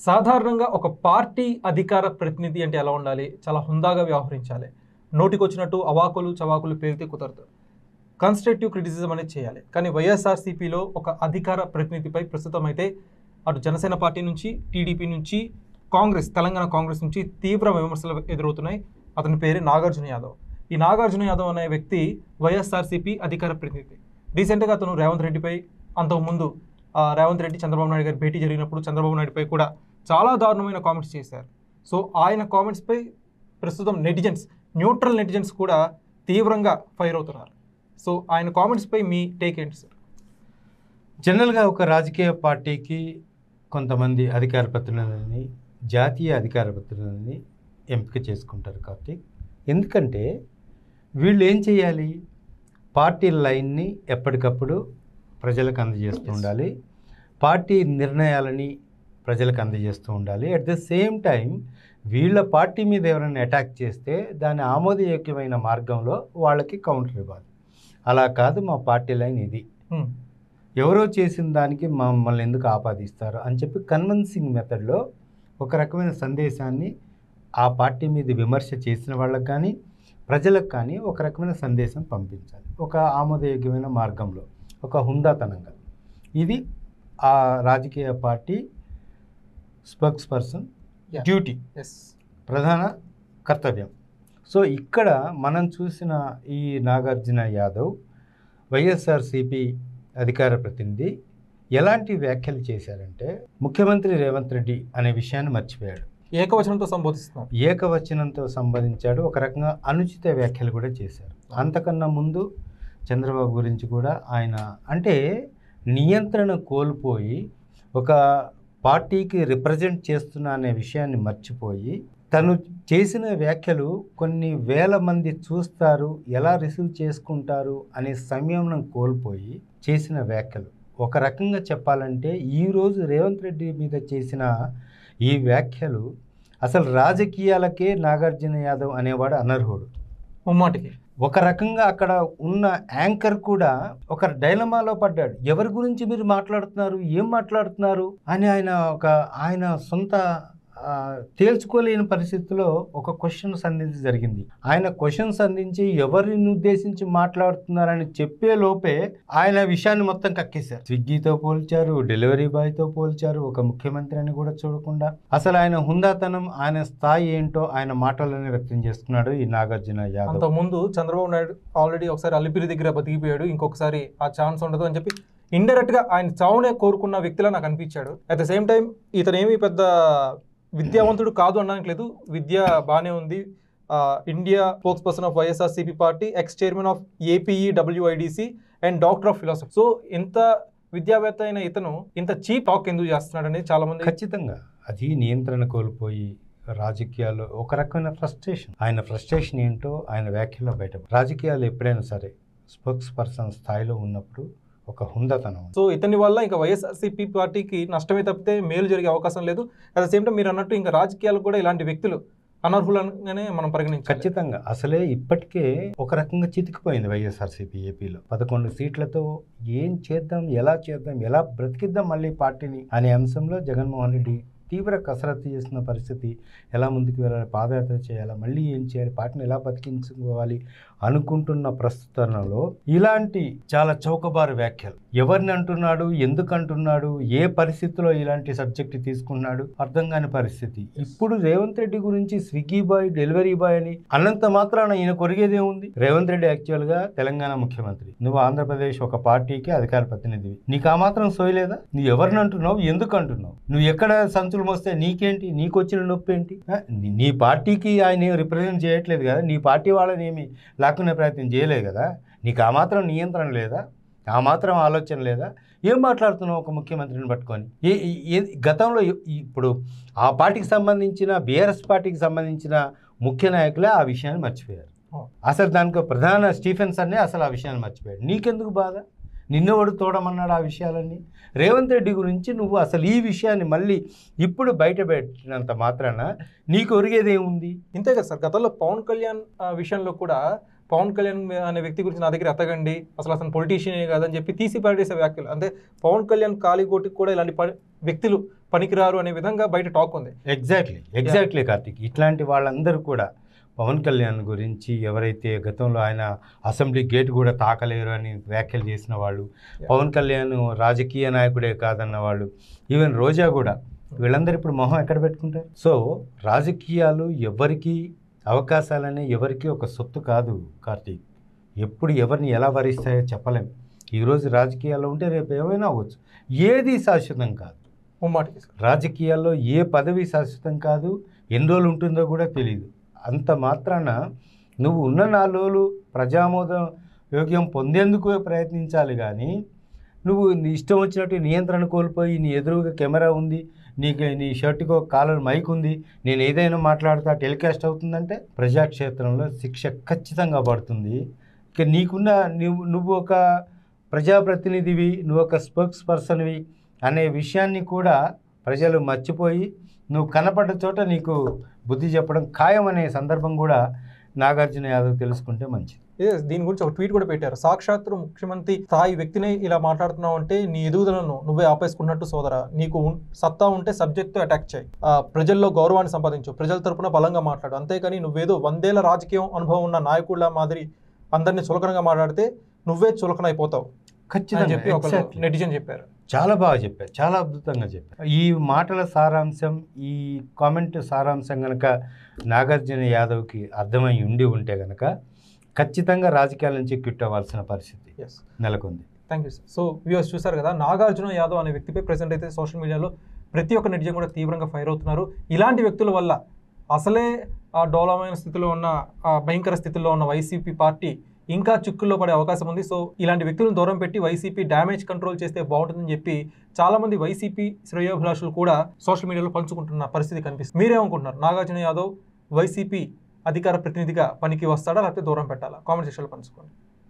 సాధారణంగా ఒక పార్టీ అధికార ప్రతినిధి అంటే ఎలా ఉండాలి? చాలా హుందాగా వ్యవహరించాలి. నోటికొచ్చినట్టు అవాకులు చవాకులు పేలితే కుదరదు. కన్స్ట్రక్టివ్ క్రిటిసిజం అనేది చేయాలి. కానీ వైఎస్ఆర్సీపీలో ఒక అధికార ప్రతినిధిపై ప్రస్తుతం అయితే అటు జనసేన పార్టీ నుంచి, టీడీపీ నుంచి, కాంగ్రెస్, తెలంగాణ కాంగ్రెస్ నుంచి తీవ్ర విమర్శలు ఎదురవుతున్నాయి. అతని పేరే నాగార్జున యాదవ్. ఈ నాగార్జున యాదవ్ అనే వ్యక్తి వైఎస్ఆర్సీపీ అధికార ప్రతినిధి. రీసెంట్గా అతను రేవంత్ రెడ్డిపై, అంతకుముందు రేవంత్ రెడ్డి చంద్రబాబు నాయుడు గారి భేటీ జరిగినప్పుడు చంద్రబాబు నాయుడుపై కూడా చాలా దారుణమైన కామెంట్స్ చేశారు. సో ఆయన కామెంట్స్పై ప్రస్తుతం నెటిజన్స్, న్యూట్రల్ నెటిజన్స్ కూడా తీవ్రంగా ఫైర్ అవుతున్నారు. సో ఆయన కామెంట్స్పై మీ టేక్ ఏంటి సార్? జనరల్గా ఒక రాజకీయ పార్టీకి కొంతమంది అధికార ప్రతినిధులని, జాతీయ అధికార ప్రతినిధులని ఎంపిక చేసుకుంటారు కార్తీక్. ఎందుకంటే వీళ్ళు ఏం చేయాలి? పార్టీ లైన్ని ఎప్పటికప్పుడు ప్రజలకు అందజేస్తూ ఉండాలి, పార్టీ నిర్ణయాలని ప్రజలకు అందజేస్తూ ఉండాలి. అట్ ద సేమ్ టైం వీళ్ళ పార్టీ మీద ఎవరైనా అటాక్ చేస్తే దాని ఆమోదయోగ్యమైన మార్గంలో వాళ్ళకి కౌంటర్ ఇవ్వాలి. అలా కాదు, మా పార్టీ లైన్ ఇది, ఎవరో చేసిన దానికి మమ్మల్ని ఎందుకు ఆపాదిస్తారు అని చెప్పి కన్విన్సింగ్ మెథడ్లో ఒక రకమైన సందేశాన్ని ఆ పార్టీ మీద విమర్శ చేసిన వాళ్ళకి కానీ ప్రజలకు కానీ ఒక రకమైన సందేశం పంపించాలి, ఒక ఆమోదయోగ్యమైన మార్గంలో, ఒక హుందాతనంగా. ఇది ఆ రాజకీయ పార్టీ స్పోక్స్ పర్సన్ డ్యూటీ, ప్రధాన కర్తవ్యం. సో ఇక్కడ మనం చూసిన ఈ నాగార్జున యాదవ్ వైఎస్ఆర్సీపీ అధికార ప్రతినిధి ఎలాంటి వ్యాఖ్యలు చేశారంటే, ముఖ్యమంత్రి రేవంత్ రెడ్డి అనే విషయాన్ని మర్చిపోయాడు. ఏకవచనంతో సంబోధించాడు. ఒక రకంగా అనుచిత వ్యాఖ్యలు కూడా చేశారు. అంతకన్నా ముందు చంద్రబాబు గురించి కూడా ఆయన అంటే నియంత్రణ కోల్పోయి ఒక పార్టీకి రిప్రజెంట్ చేస్తున్నా అనే విషయాన్ని మర్చిపోయి తను చేసిన వ్యాఖ్యలు కొన్ని వేల మంది చూస్తారు, ఎలా రిసీవ్ చేసుకుంటారు అనే సంయమనం కోల్పోయి చేసిన వ్యాఖ్యలు. ఒక రకంగా చెప్పాలంటే ఈరోజు రేవంత్ రెడ్డి మీద చేసిన ఈ వ్యాఖ్యలు అసలు రాజకీయాలకే నాగార్జున యాదవ్ అనేవాడు అనర్హుడు. ముమ్మాటికి ఒక రకంగా అక్కడ ఉన్న యాంకర్ కూడా ఒక డైలమాలో పడ్డాడు. ఎవరి గురించి మీరు మాట్లాడుతున్నారు, ఏం మాట్లాడుతున్నారు అని ఆయన సొంత తేల్చుకోలేని పరిస్థితిలో ఒక క్వశ్చన్ సంధించి జరిగింది. ఆయన క్వశ్చన్ సంధించి ఎవరిని ఉద్దేశించి మాట్లాడుతున్నారని చెప్పే లోపే ఆయన విషయాన్ని మొత్తం కక్కేశారు. స్విగ్గీతో పోల్చారు, డెలివరీ బాయ్తో పోల్చారు, ఒక ముఖ్యమంత్రి అని కూడా చూడకుండా అసలు ఆయన హుందాతనం, ఆయన స్థాయి ఏంటో ఆయన మాటలని వ్యక్తం చేస్తున్నాడు ఈ నాగార్జున యాదవ్. అంతకుముందు చంద్రబాబు నాయుడు ఆల్రెడీ ఒకసారి అలిపిరి దగ్గర బతికిపోయాడు, ఇంకొకసారి ఆ ఛాన్స్ ఉండదు అని చెప్పి ఇండైరెక్ట్గా ఆయన చావునే కోరుకున్న వ్యక్తిలా నాకు అనిపించాడు. అట్ ద సేమ్ టైం ఇతనేమి పెద్ద విద్యావంతుడు కాదు అనడానికి లేదు, విద్య బాగానే ఉంది. India spokesperson of YSRCP party, ex chairman of APEWIDC and doctor of philosophy. So ఇంత విద్యావేత్త అయిన ఇతను ఇంత చీప్ టాక్ ఎందుకు చేస్తున్నాడు అనేది చాలా మంది. ఖచ్చితంగా అది నియంత్రణ కోల్పోయి రాజకీయాల్లో ఒక రకమైన ఫ్రస్ట్రేషన్, ఆయన ఫ్రస్ట్రేషన్ ఏంటో ఆయన వ్యాఖ్యలో బయట. రాజకీయాలు ఎప్పుడైనా సరే స్పోక్స్ పర్సన్ స్థాయిలో ఉన్నప్పుడు ఒక హుందాతనం. సో ఇతని వల్ల ఇంకా వైఎస్ఆర్సీపీ పార్టీకి నష్టమే తప్పితే మేలు జరిగే అవకాశం లేదు. అట్ ద సేమ్ టైం మీరు అన్నట్టు ఇంకా రాజకీయాలకు కూడా ఇలాంటి వ్యక్తులు అనర్హులంగానే మనం పరిగణించాలి. ఖచ్చితంగా అసలే ఇప్పటికే ఒక రకంగా చితికిపోయింది వైఎస్ఆర్సీపీ ఏపీలో. 11 సీట్లతో ఏం చేద్దాం, ఎలా బ్రతికిద్దాం మళ్ళీ పార్టీని అనే అంశంలో జగన్మోహన్ రెడ్డి తీవ్ర కసరత్తు చేసిన పరిస్థితి. ఎలా ముందుకు వెళ్ళాలి, పాదయాత్ర చేయాలా, మళ్ళీ ఏం చేయాలి, పార్టీని ఎలా బతికించుకోవాలి అనుకుంటున్న ప్రస్తుతంలో ఇలాంటి చాలా చౌకబారు వ్యాఖ్యలు. ఎవరిని అంటున్నాడు, ఎందుకు అంటున్నాడు, ఏ పరిస్థితిలో ఇలాంటి సబ్జెక్ట్ తీసుకున్నాడు అర్థం కాని పరిస్థితి. ఇప్పుడు రేవంత్ రెడ్డి గురించి స్విగ్గీ బాయ్, డెలివరీ బాయ్ అని అన్నంత మాత్రాన ఈయన కొరిగేదే ఉంది. రేవంత్ రెడ్డి యాక్చువల్గా తెలంగాణ ముఖ్యమంత్రి, నువ్వు ఆంధ్రప్రదేశ్ ఒక పార్టీకి అధికార ప్రతినిధివి, నీకు ఆ మాత్రం సోయలేదా? నువ్వు ఎవరిని అంటున్నావు, ఎందుకు అంటున్నావు, నువ్వు ఎక్కడ సంచులు మోస్తే నీకేంటి, నీకు వచ్చిన నొప్పి ఏంటి? నీ పార్టీకి ఆయన రిప్రజెంట్ చేయట్లేదు కదా, నీ పార్టీ వాళ్ళని ఏమి లాక్కునే ప్రయత్నం చేయలేదు కదా, నీకు ఆ మాత్రం నియంత్రణ లేదా, ఆ మాత్రం ఆలోచన లేదా? ఏం మాట్లాడుతున్నావు ఒక ముఖ్యమంత్రిని పట్టుకొని? గతంలో ఇప్పుడు ఆ పార్టీకి సంబంధించిన బీఆర్ఎస్ పార్టీకి సంబంధించిన ముఖ్య నాయకులే ఆ విషయాన్ని మర్చిపోయారు. అసలు దానికి ప్రధాన స్టీఫెన్సన్నే అసలు ఆ విషయాన్ని మర్చిపోయాడు. నీకెందుకు బాధ? నిన్నవాడు తోడమన్నాడు ఆ విషయాలన్నీ. రేవంత్ రెడ్డి గురించి నువ్వు అసలు ఈ విషయాన్ని మళ్ళీ ఇప్పుడు బయట పెట్టినంత మాత్రాన నీకు ఒరిగేదేముంది? ఇంతే కదా సార్. గతంలో పవన్ కళ్యాణ్ విషయంలో కూడా పవన్ కళ్యాణ్ అనే వ్యక్తి గురించి నా దగ్గర ఎత్తగండి, అతను పొలిటీషియనే కాదని చెప్పి తీసి పారేసే వ్యాఖ్యలు. అంటే పవన్ కళ్యాణ్ కాలిగోటికి కూడా ఇలాంటి వ్యక్తులు పనికిరారు అనే విధంగా బయట టాక్ ఉంది. ఎగ్జాక్ట్లీ కార్తీక్. ఇట్లాంటి వాళ్ళందరూ కూడా పవన్ కళ్యాణ్ గురించి ఎవరైతే గతంలో ఆయన అసెంబ్లీ గేట్ కూడా తాకలేరు అని వ్యాఖ్యలు చేసిన వాళ్ళు, పవన్ కళ్యాణ్ రాజకీయ నాయకుడే కాదన్న వాళ్ళు, ఈవెన్ రోజా కూడా, వీళ్ళందరూ ఇప్పుడు మొహం ఎక్కడ పెట్టుకుంటారు? సో రాజకీయాలు ఎవరికి అవకాశాలనే ఎవరికి ఒక సొత్తు కాదు కార్తీక్. ఎప్పుడు ఎవరిని ఎలా వరిస్తాయో చెప్పలేం. ఈరోజు రాజకీయాల్లో ఉంటే రేపు ఏమైనా అవ్వచ్చు. ఏది శాశ్వతం కాదు. రాజకీయాల్లో ఏ పదవి శాశ్వతం కాదు, ఎన్ని రోజులు ఉంటుందో కూడా తెలియదు. అంత మాత్రాన నువ్వు ఉన్న 4 రోజులు ప్రజామోదం యోగ్యం పొందేందుకు ప్రయత్నించాలి కానీ నువ్వు నీ ఇష్టం వచ్చినట్టు నియంత్రణ కోల్పోయి నీ ఎదురుగా కెమెరా ఉంది, నీ షర్టుకు కాలర్ మైక్ ఉంది, నేను ఏదైనా మాట్లాడుతా టెలికాస్ట్ అవుతుందంటే ప్రజాక్షేత్రంలో శిక్ష ఖచ్చితంగా పడుతుంది. ఇక నీకున్న నువ్వు ఒక ప్రజాప్రతినిధివి, నువ్వు ఒక స్పోక్స్ పర్సన్వి అనే విషయాన్ని కూడా ప్రజలు మర్చిపోయి నువ్వు కనపడ్డ చోట నీకు బుద్ధి చెప్పడం ఖాయం అనే సందర్భం కూడా నాగార్జున యాదవ్ తెలుసుకుంటే మంచిది. దీని గురించి ఒక ట్వీట్ కూడా పెట్టారు. సాక్షాత్తు ముఖ్యమంత్రి స్థాయి వ్యక్తిని ఇలా మాట్లాడుతున్నావు అంటే నీ ఎదుగుదలను నువ్వే ఆపేసుకున్నట్టు సోదరా. నీకు సత్తా ఉంటే సబ్జెక్ట్తో అటాక్ చేయి, ప్రజల్లో గౌరవాన్ని సంపాదించు, ప్రజల తరపున బలంగా మాట్లాడు. అంతేకాని నువ్వేదో 100 ఏళ్ల రాజకీయం అనుభవం ఉన్న నాయకుళ్ళ మాదిరి అందరినీ చులకనగా మాట్లాడితే నువ్వే చులకనైపోతావు ఖచ్చితంగా చెప్పి ఒక నెటిజన్ చెప్పారు. చాలా బాగా చెప్పారు, చాలా అద్భుతంగా చెప్పారు. ఈ మాటల సారాంశం, ఈ కామెంట్ సారాంశం కనుక నాగార్జున యాదవ్కి అర్థమై ఉంటే కనుక ఖచ్చితంగా రాజకీయాల నుంచి క్విట్ అవ్వాల్సిన పరిస్థితి నెలకొంది. Thank you sir. So viewers చూసారు కదా, నాగార్జున యాదవ్ అనే వ్యక్తిపై ప్రెసెంట్ అయితే సోషల్ మీడియాలో ప్రతి ఒక్క నెటిజన్ కూడా తీవ్రంగా ఫైర్ అవుతున్నారు. ఇలాంటి వ్యక్తుల వల్ల అసలే ఆ డోలమైన స్థితిలో ఉన్న, భయంకర స్థితిలో ఉన్న వైసీపీ పార్టీ ఇంకా చిక్కుల్లో పడే అవకాశం ఉంది. సో ఇలాంటి వ్యక్తులను దూరం పెట్టి వైసీపీ డ్యామేజ్ కంట్రోల్ చేస్తే బాగుంటుందని చెప్పి చాలామంది వైసీపీ శ్రేయోభిలాషులు కూడా సోషల్ మీడియాలో పంచుకుంటున్న పరిస్థితి కనిపిస్తుంది. మీరేమనుకుంటున్నారు? నాగార్జున యాదవ్ వైసీపీ అధికార ప్రతినిధిగా పనికి వస్తాడా, లేకపోతే దూరం పెట్టాలా? కామెంట్ సెక్షన్లో పంచుకోండి.